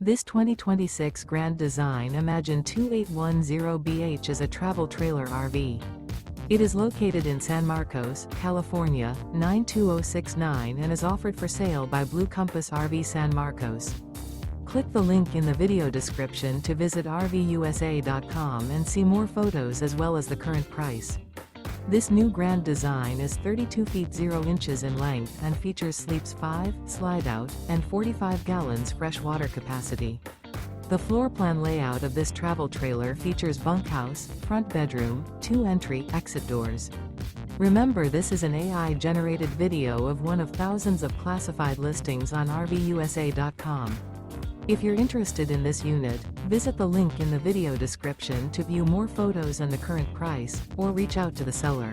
This 2026 Grand Design Imagine 2810BH is a travel trailer RV. It is located in San Marcos, California, 92069 and is offered for sale by Blue Compass RV San Marcos. Click the link in the video description to visit RVUSA.com and see more photos as well as the current price. This new Grand Design is 32 feet 0 inches in length and features sleeps 5, slide-out, and 45 gallons fresh water capacity. The floor plan layout of this travel trailer features bunkhouse, front bedroom, 2 entry/exit doors. Remember, this is an AI-generated video of one of thousands of classified listings on RVUSA.com. If you're interested in this unit, visit the link in the video description to view more photos and the current price, or reach out to the seller.